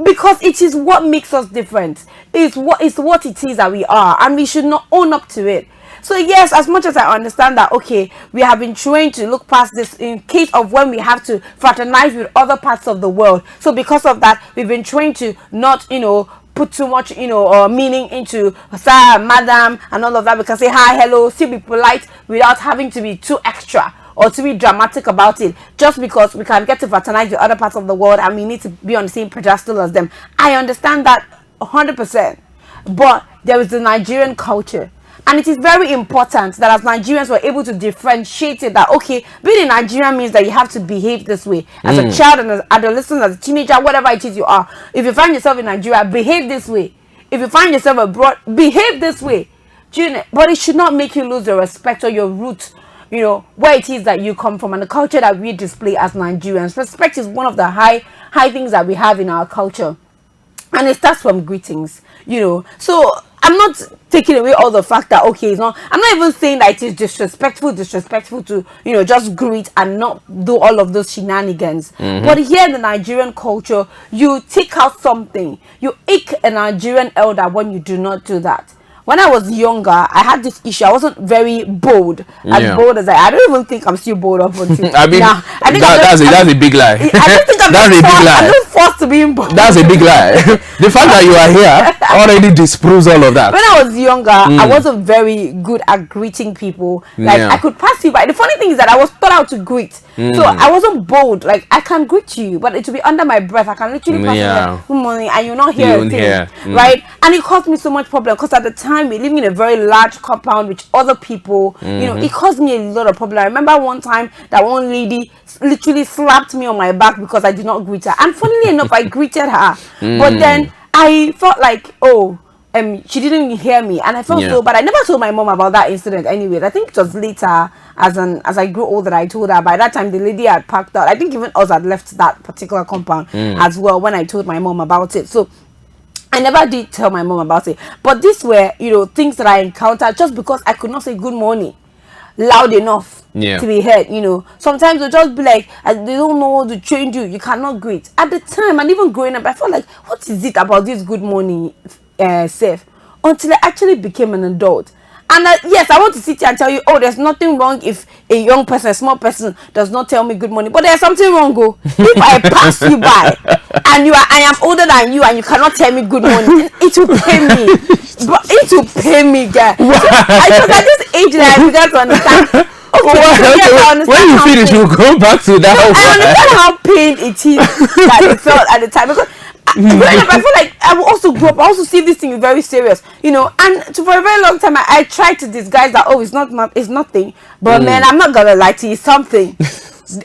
[SPEAKER 2] Because it is what makes us different. It's what it is that we are, and we should not own up to it. So yes, as much as I understand that, okay, we have been trained to look past this in case of when we have to fraternize with other parts of the world. So because of that, we've been trained to not, put too much, meaning into sir, madam, and all of that. We can say hi, hello, still be polite without having to be too extra or to be dramatic about it, just because we can get to fraternize with other parts of the world and we need to be on the same pedestal as them. I understand that 100%. But there is the Nigerian culture. And it is very important that as Nigerians we're able to differentiate it, that okay, being a Nigerian means that you have to behave this way as a child and as an adolescent, as a teenager, whatever it is you are. If you find yourself in Nigeria, behave this way. If you find yourself abroad, behave this way. But it should not make you lose your respect or your roots, where it is that you come from and the culture that we display as Nigerians. Respect is one of the high things that we have in our culture. And it starts from greetings, So I'm not taking away all the fact that, okay, I'm not even saying that it is disrespectful to, just greet and not do all of those shenanigans. But here in the Nigerian culture, you take out something. You ick a Nigerian elder when you do not do that. When I was younger, I had this issue. I wasn't very bold, bold as I don't even think I'm still bold up until
[SPEAKER 1] I mean,
[SPEAKER 2] now. I think
[SPEAKER 1] that's a big lie.
[SPEAKER 2] I don't think I'm just forced to be bold.
[SPEAKER 1] That's a big lie. The fact that you are here already disproves all of that.
[SPEAKER 2] When I was younger, I wasn't very good at greeting people. Like I could pass you by. The funny thing is that I was taught how to greet, so I wasn't bold. Like I can greet you, but it will be under my breath. I can literally pass you like, good morning, and you're not hear a thing, right? And it caused me so much problem because at the time we living in a very large compound with other people. It caused me a lot of problem. I remember one time that one lady literally slapped me on my back because I did not greet her, and funnily enough I greeted her, but then I felt like, she didn't hear me, and I felt so bad. I never told my mom about that incident anyways. I think it was later as I grew older I told her. By that time the lady had packed out. I think even us had left that particular compound as well when I told my mom about it. So I never did tell my mom about it. But these were, things that I encountered just because I could not say good morning loud enough
[SPEAKER 1] Yeah.
[SPEAKER 2] to be heard. Sometimes they'll just be like, they don't know how to train you. You cannot greet. At the time, and even growing up, I felt like, what is it about this good morning, safe? Until I actually became an adult. And yes, I want to sit here and tell you, oh, there's nothing wrong if a young person, a small person, does not tell me good morning. But there's something wrong, go. If I pass you by and I am older than you and you cannot tell me good morning, it will pay me. But it will pay me, girl. So I was at this age that I began to understand. Okay, so yes, I understand
[SPEAKER 1] when you finish,
[SPEAKER 2] pain.
[SPEAKER 1] we'll go back to that.
[SPEAKER 2] I understand how pain it is that it felt at the time, because growing up, I feel like I will also grow up. I also see this thing very serious, And for a very long time, I tried to disguise that. Oh, it's nothing. But man, I'm not gonna lie to you. It's something.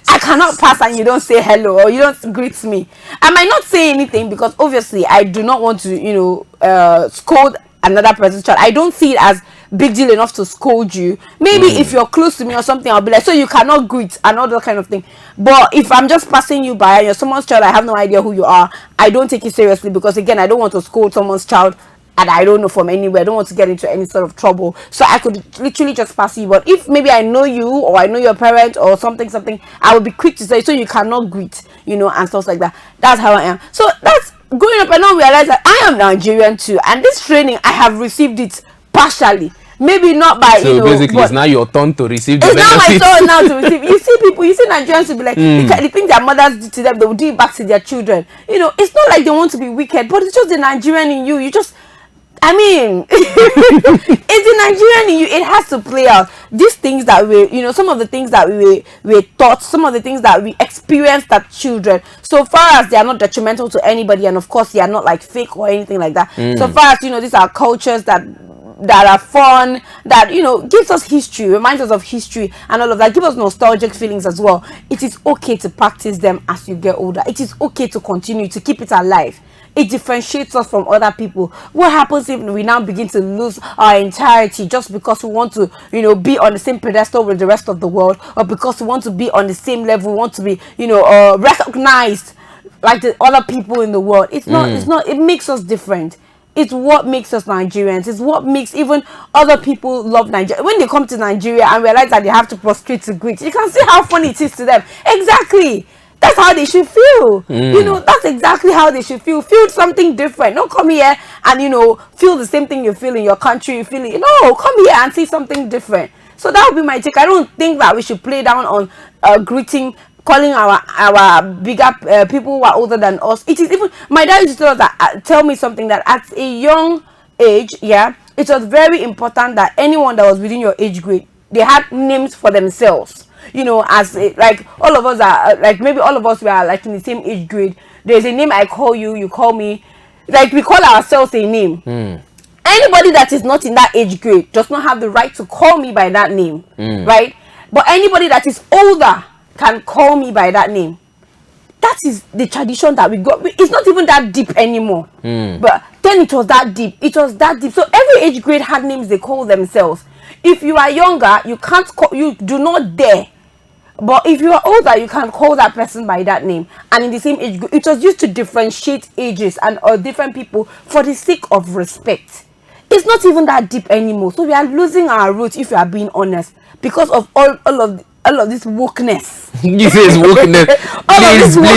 [SPEAKER 2] I cannot pass and you don't say hello or you don't greet me. I might not say anything because obviously I do not want to, scold another person's child. I don't see it as big deal enough to scold you. Maybe if you're close to me or something, I'll be like, so you cannot greet and all that kind of thing. But if I'm just passing you by and you're someone's child, I have no idea who you are, I don't take it seriously, because again, I don't want to scold someone's child and I don't know from anywhere. I don't want to get into any sort of trouble, so I could literally just pass you. But if maybe I know you or I know your parent or something, I will be quick to say, so you cannot greet, and stuff like that. That's how I am. So that's growing up. I now realize that I am Nigerian too, and this training I have received it partially. Maybe not by,
[SPEAKER 1] so basically it's now your turn to receive the benefits.
[SPEAKER 2] It's not my turn now to receive. You see Nigerians will be like, the things their mothers do to them, they will do it back to their children. It's not like they want to be wicked, but it's just the Nigerian in you. It's the Nigerian in you. It has to play out. These things that some of the things that we taught, some of the things that we experienced as children, so far as they are not detrimental to anybody, and of course they are not like fake or anything like that. So far as these are cultures that are fun, that gives us history, reminds us of history and all of that, give us nostalgic feelings as well. It is okay to practice them as you get older. It is okay to continue to keep it alive. It differentiates us from other people. What happens if we now begin to lose our entirety just because we want to be on the same pedestal with the rest of the world, or because we want to be on the same level, we want to be recognized like the other people in the world? It's not. It makes us different. It's what makes us Nigerians. It's what makes even other people love Nigeria. When they come to Nigeria and realize that they have to prostrate to greet, you can see how funny it is to them. Exactly. That's how they should feel. That's exactly how they should feel. Feel something different. Don't come here and feel the same thing you feel in your country. You feel it. No, come here and see something different. So that would be my take. I don't think that we should play down on greeting, calling our bigger people who are older than us. It is even, my dad used to tell me something, that at a young age, it was very important that anyone that was within your age grade, they had names for themselves. Like all of us are like, maybe all of us, we are like in the same age grade. There's a name I call you, you call me. Like we call ourselves a name. Anybody that is not in that age grade does not have the right to call me by that name, right? But anybody that is older can call me by that name. That is the tradition that we got. It's not even that deep anymore. But then it was that deep. It was that deep. So every age grade had names they call themselves. If you are younger, you can't call, you do not dare. But if you are older, you can call that person by that name. And in the same age group, it was used to differentiate ages and different people for the sake of respect. It's not even that deep anymore. So we are losing our roots, if we are being honest, because of all of this wokeness.
[SPEAKER 1] You say it's wokeness.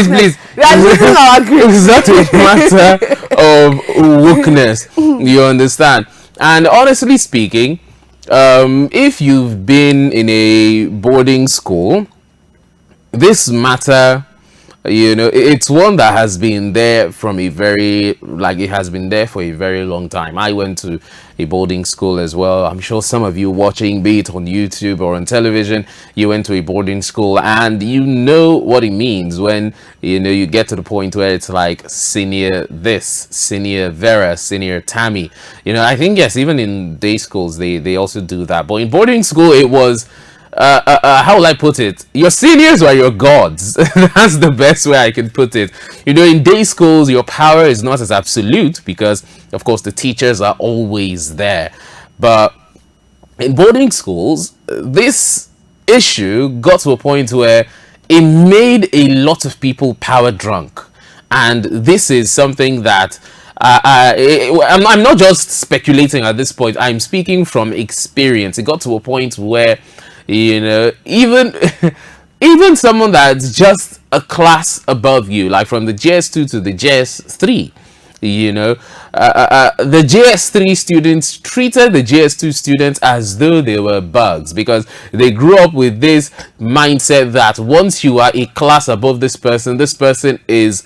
[SPEAKER 1] Please.
[SPEAKER 2] We are losing our grip.
[SPEAKER 1] It's not a matter of wokeness. You understand? And honestly speaking, if you've been in a boarding school, this matter, it's one that has been there from it has been there for a very long time. I went to a boarding school as well. I'm sure some of you watching, be it on YouTube or on television, you went to a boarding school, and you know what it means when you get to the point where it's like senior this, senior Vera, senior Tammy. I think, yes, even in day schools they also do that, but in boarding school it was how will I put it? Your seniors are your gods. That's the best way I can put it. In day schools, your power is not as absolute because, of course, the teachers are always there. But in boarding schools, this issue got to a point where it made a lot of people power drunk. And this is something that I'm not just speculating at this point. I'm speaking from experience. It got to a point where, even even someone that's just a class above you, like from the JS2 to the JS3, the JS3 students treated the JS2 students as though they were bugs, because they grew up with this mindset that once you are a class above this person is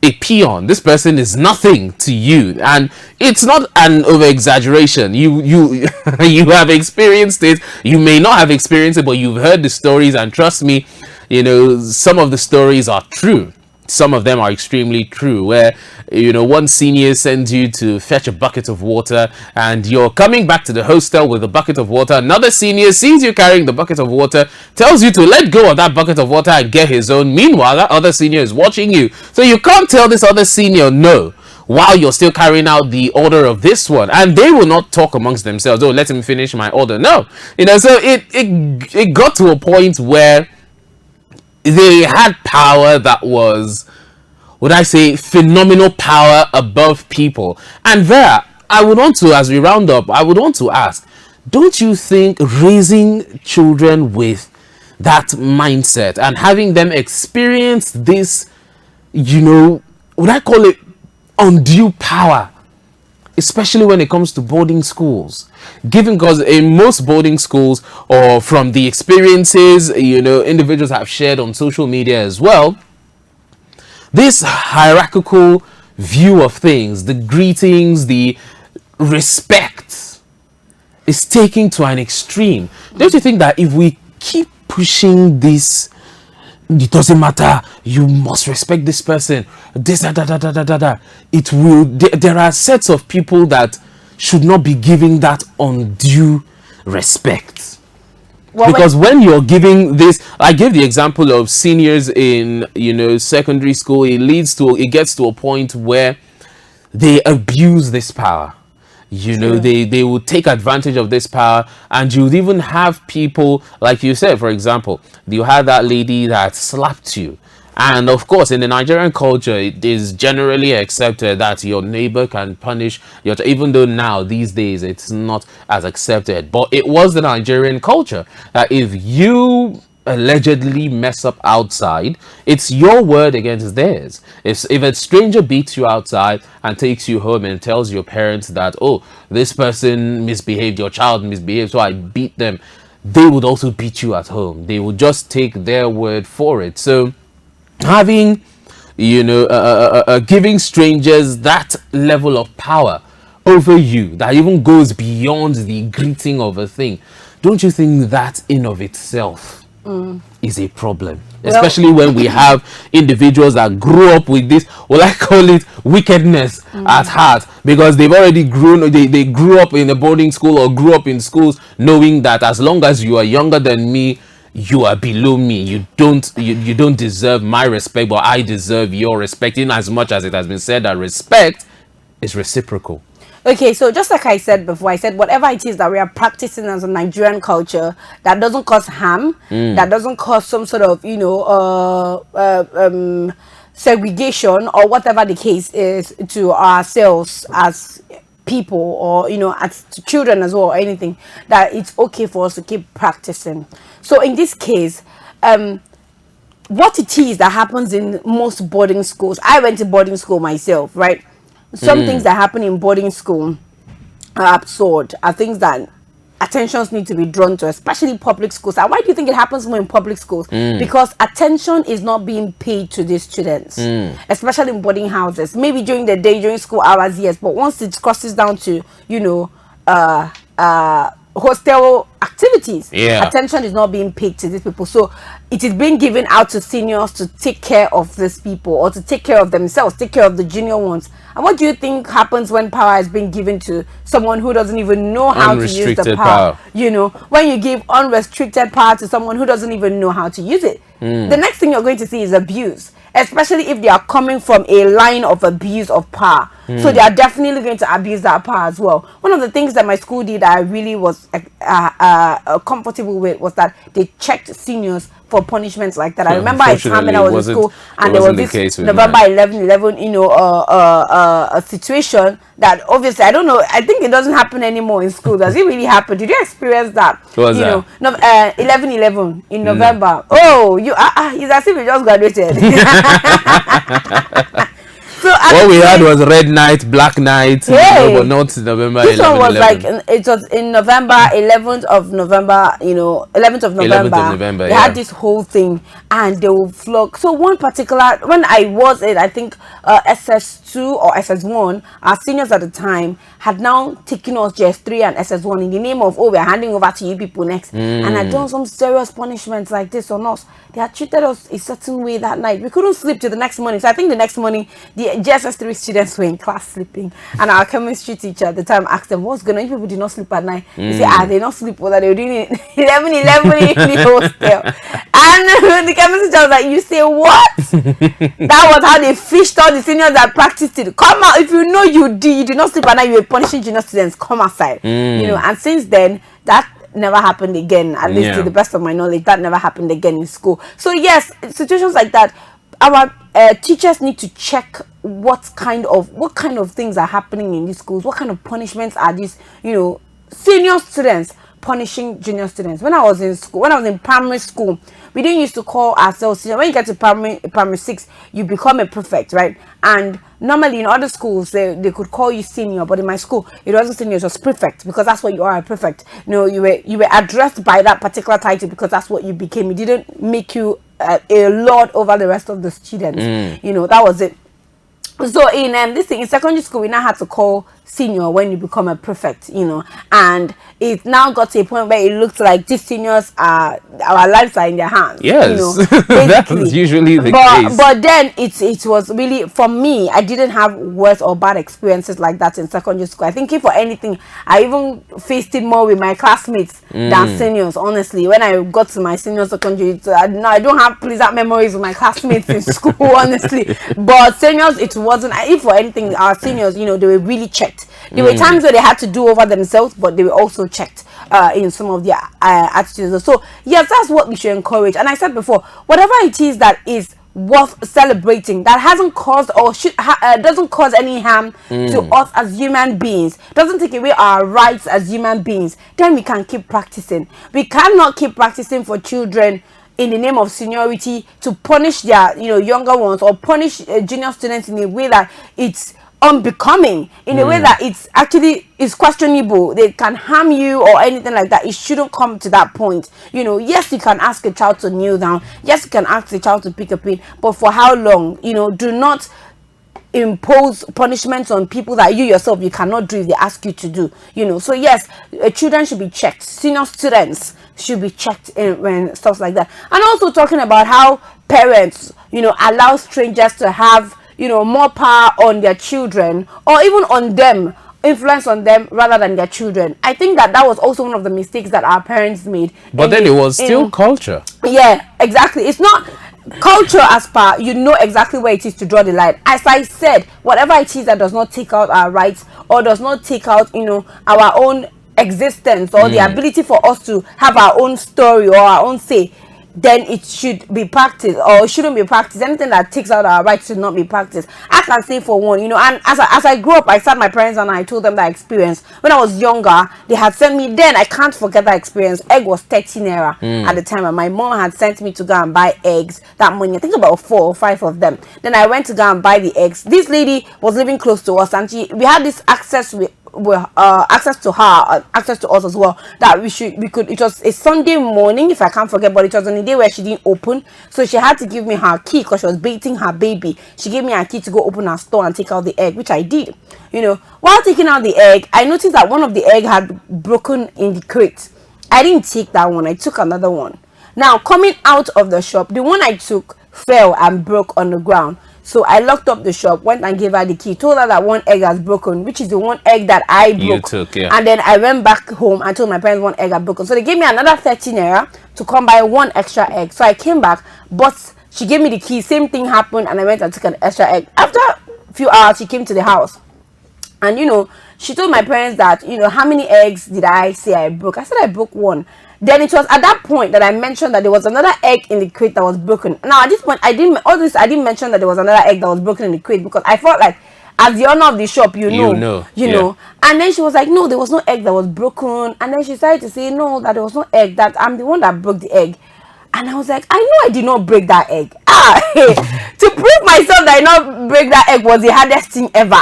[SPEAKER 1] a peon, this person is nothing to you. And it's not an over exaggeration. You you have experienced it. You may not have experienced it, but you've heard the stories, and trust me, some of the stories are true. Some of them are extremely true, where one senior sends you to fetch a bucket of water, and you're coming back to the hostel with a bucket of water. Another senior sees you carrying the bucket of water, tells you to let go of that bucket of water and get his own. Meanwhile, that other senior is watching you, so you can't tell this other senior no while you're still carrying out the order of this one, and they will not talk amongst themselves. Oh, let him finish my order. No, so it got to a point where they had power that was, would I say, phenomenal power above people. And there, I would want to, as we round up, I would want to ask, don't you think raising children with that mindset and having them experience this, would I call it undue power, especially when it comes to boarding schools, given, because in most boarding schools, or from the experiences individuals have shared on social media as well, this hierarchical view of things, the greetings, the respect, is taken to an extreme. Don't you think that if we keep pushing this, it doesn't matter, you must respect this person, this it will, there are sets of people that should not be giving that undue respect? Because when you're giving this, I gave the example of seniors in secondary school, it gets to a point where they abuse this power. They will take advantage of this power, and you would even have people, like you said, for example, you had that lady that slapped you. And of course, in the Nigerian culture, it is generally accepted that your neighbor can punish your child, even though now, these days, it's not as accepted. But it was the Nigerian culture that if you allegedly mess up outside, it's your word against theirs. If a stranger beats you outside and takes you home and tells your parents that, oh, this person misbehaved, your child misbehaved, so I beat them, they would also beat you at home. They would just take their word for it. So having giving strangers that level of power over you that even goes beyond the greeting of a thing, don't you think that in of itself is a problem? Especially when we have individuals that grew up with this, well, I call it wickedness at heart, because they've already grown, they grew up in a boarding school or grew up in schools knowing that as long as you are younger than me, you are below me. You don't deserve my respect, but I deserve your respect, in as much as it has been said that respect is reciprocal.
[SPEAKER 2] Okay, so just like I said before, I said whatever it is that we are practicing as a Nigerian culture that doesn't cause harm, that doesn't cause some sort of segregation or whatever the case is to ourselves as people, or as to children as well, or anything, that it's okay for us to keep practicing. So in this case, what it is that happens in most boarding schools, I went to boarding school myself, right? Some things that happen in boarding school are absurd, are things that attentions need to be drawn to, especially public schools. And why do you think it happens more in public schools? Because attention is not being paid to these students, especially in boarding houses. Maybe during the day, during school hours, yes, but once it crosses down to hostel activities, attention is not being paid to these people. So it is being given out to seniors to take care of these people, or to take care of themselves, take care of the junior ones. And what do you think happens when power is being given to someone who doesn't even know how to use the power? When you give unrestricted power to someone who doesn't even know how to use it, the next thing you're going to see is abuse, especially if they are coming from a line of abuse of power. So they are definitely going to abuse that power as well. One of the things that my school did, I really was comfortable with was that they checked seniors for punishments like that. I remember a time when I
[SPEAKER 1] Unfortunately,
[SPEAKER 2] was in school and
[SPEAKER 1] it
[SPEAKER 2] there was
[SPEAKER 1] wasn't the
[SPEAKER 2] this
[SPEAKER 1] case with
[SPEAKER 2] November
[SPEAKER 1] mine.
[SPEAKER 2] 11/11, a situation that obviously I don't know. I think it doesn't happen anymore in school. Does it really happen? Did you experience that?
[SPEAKER 1] What was
[SPEAKER 2] You
[SPEAKER 1] that?
[SPEAKER 2] know, 11/11 in
[SPEAKER 1] No.
[SPEAKER 2] November. Oh, it's as if you just graduated. So
[SPEAKER 1] What we had was red night, black night, but not November
[SPEAKER 2] this
[SPEAKER 1] 11,
[SPEAKER 2] one was
[SPEAKER 1] 11.
[SPEAKER 2] like it was in November, 11th of November, 11th of November.
[SPEAKER 1] 11th of November,
[SPEAKER 2] They
[SPEAKER 1] yeah.
[SPEAKER 2] had this whole thing and they will flog. So one particular, when I was in, I think SS2 or SS1, our seniors at the time had now taken us JS3 and SS1 in the name of, oh, we're handing over to you people next. And had done some serious punishments like this on us. They had treated us a certain way that night. We couldn't sleep till the next morning. So I think the next morning, the JSS3 students were in class sleeping. And our chemistry teacher at the time asked them, what's going on? You people did not sleep at night. They said, they not sleep. What are they doing it? 11/11 in the hostel. And the chemistry teacher was like, you say what? That was how they fished all the seniors that practiced it. Come out. If you know you did not sleep at night, you were punishing junior students. Come outside. And since then, that never happened again, at least to the best of my knowledge. That never happened again in school. So yes, situations like that, our teachers need to check what kind of things are happening in these schools, what kind of punishments are these senior students punishing junior students. When I was in primary school, we didn't used to call ourselves senior. When you get to primary 6, you become a prefect, right? And normally in other schools they could call you senior, but in my school it wasn't senior, it was prefect, because that's what you are, a prefect. You were addressed by that particular title because that's what you became. It didn't make you a lord over the rest of the students. That was it. So in in secondary school, we now had to call senior when you become a prefect, and it now got to a point where it looked like these seniors are, our lives are in their hands.
[SPEAKER 1] Yes, that's usually the case.
[SPEAKER 2] But then it was really, for me, I didn't have worse or bad experiences like that in secondary school. I think if for anything, I even faced it more with my classmates than seniors. Honestly, when I got to my senior secondary, I don't have pleasant memories with my classmates in school, honestly. But seniors, it wasn't. If for anything, our seniors, they were really checked. There were times where they had to do over themselves, but they were also checked in some of their attitudes. So yes, that's what we should encourage. And I said before, whatever it is that is worth celebrating, that hasn't caused or doesn't cause any harm to us as human beings, doesn't take away our rights as human beings, then we can keep practicing. We cannot keep practicing for children in the name of seniority to punish their younger ones, or punish junior students in a way that it's unbecoming, in a way that it's actually is questionable. They can harm you or anything like that. It shouldn't come to that point. Yes, you can ask a child to kneel down, yes, you can ask a child to pick a pin, but for how long? Do not impose punishments on people that you yourself you cannot do if they ask you to do. So yes, children should be checked, senior students should be checked when stuff like that. And also talking about how parents allow strangers to have more power on their children, or even on them, influence on them rather than their children. I think that was also one of the mistakes that our parents made.
[SPEAKER 1] But then it was still culture.
[SPEAKER 2] Yeah, exactly. It's not culture as per exactly where it is to draw the line. As I said, whatever it is that does not take out our rights, or does not take out our own existence, or the ability for us to have our own story or our own say, then it should be practiced, or it shouldn't be practiced. Anything that takes out our rights should not be practiced. I can say for one, and as I grew up, I sat my parents and I told them that experience. When I was younger, they had sent me, then I can't forget that experience. Egg was 13 naira at the time, and my mom had sent me to go and buy eggs that morning. I think about 4 or 5 of them. Then I went to go and buy the eggs. This lady was living close to us, and we had this access with access to her, access to us as well, that we could. It was a Sunday morning, if I can't forget, but it was on a day where she didn't open, so she had to give me her key because she was bathing her baby. She gave me her key to go open her store and take out the egg, which I did. While taking out the egg, I noticed that one of the egg had broken in the crate. I didn't take that one, I took another one. Now coming out of the shop, the one I took fell and broke on the ground. So I locked up the shop, went and gave her the key, told her that one egg has broken, which is the one egg that I broke.
[SPEAKER 1] You took, yeah.
[SPEAKER 2] And then I went back home and told my parents one egg had broken. So they gave me another 13 naira to come buy one extra egg. So I came back, but she gave me the key. Same thing happened, and I went and took an extra egg. After a few hours, she came to the house. And she told my parents that, how many eggs did I say I broke? I said I broke one. Then it was at that point that I mentioned that there was another egg in the crate that was broken. Now at this point, I didn't mention that there was another egg that was broken in the crate, because I felt like, as the owner of the shop, you know. And then she was like, no, there was no egg that was broken. And then she started to say, no, that there was no egg, that I'm the one that broke the egg. And I was like, I know I did not break that egg. To prove myself that I did not break that egg was the hardest thing ever.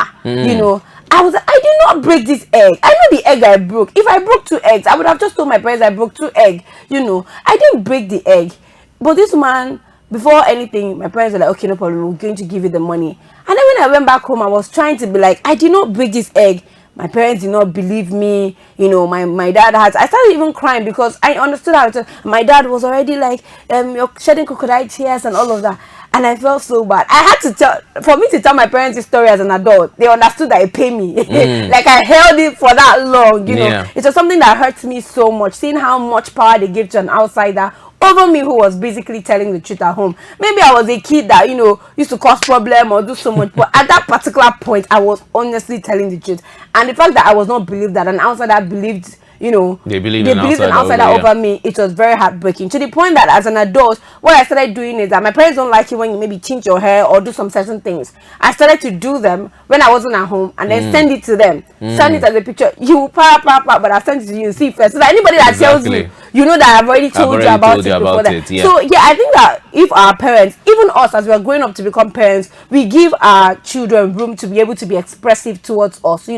[SPEAKER 2] I was like, I did not break this egg. I know the egg I broke. If I broke 2 eggs, I would have just told my parents I broke 2 eggs. I didn't break the egg. But this man, before anything, my parents were like, okay, no problem, we're going to give you the money. And then when I went back home, I was trying to be like, I did not break this egg. My parents did not believe me. My dad I started even crying, because I understood how my dad was already like, you're shedding crocodile tears and all of that. And I felt so bad. I had to for me to tell my parents this story as an adult, they understood that it paid me. Like I held it for that long, It was something that hurts me so much, seeing how much power they give to an outsider over me, who was basically telling the truth at home. Maybe I was a kid that, used to cause problem or do so much, but at that particular point, I was honestly telling the truth. And the fact that I was not believed, that an outsider believed,
[SPEAKER 1] they believed
[SPEAKER 2] an outsider over me, it was very heartbreaking, to the point that as an adult, what I started doing is that my parents don't like it when you maybe tint your hair or do some certain things. I started to do them when I wasn't at home, and then send it to them. Send it as a picture. You but I sent it to you, see first, so that anybody that tells you, that I've already told you about it before that.
[SPEAKER 1] Yeah.
[SPEAKER 2] So yeah, I think that if our parents, even us as we are growing up to become parents, we give our children room to be able to be expressive towards us,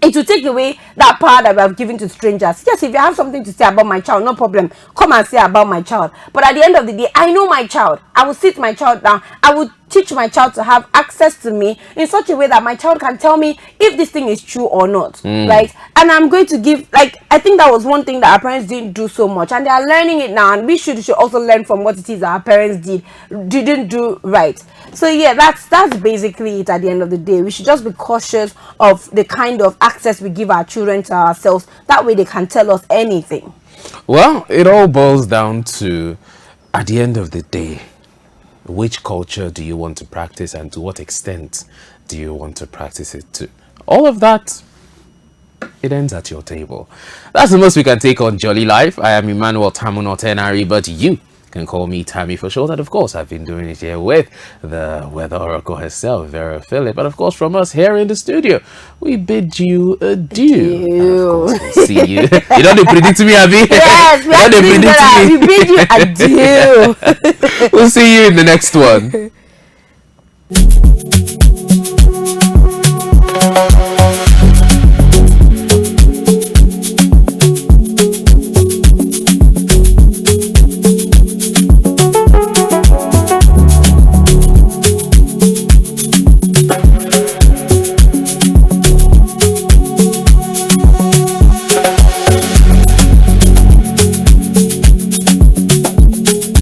[SPEAKER 2] it will take away that power that we have given to strangers. Yes, if you have something to say about my child, no problem, come and say about my child. But at the end of the day, I know my child. I will sit my child down. I will teach my child to have access to me in such a way that my child can tell me if this thing is true or not, right? And I'm going to give, I think that was one thing that our parents didn't do so much, and they are learning it now, and we should also learn from what it is that our parents didn't do right. So yeah, that's basically it. At the end of the day, we should just be cautious of the kind of access we give our children to ourselves. That way they can tell us anything.
[SPEAKER 1] Well, it all boils down to, at the end of the day, which culture do you want to practice, and to what extent do you want to practice it to? All of that, it ends at your table. That's the most we can take on Jolly Life. I am Emmanuel Tamuno Tenari, but you can call me Tammy for short. And of course, I've been doing it here with the weather oracle herself, Vera Phillip. And of course, from us here in the studio, we bid you adieu. And of course, we'll see you. You don't predict me, Abby?
[SPEAKER 2] Yes, we bid you adieu.
[SPEAKER 1] We'll see you in the next one.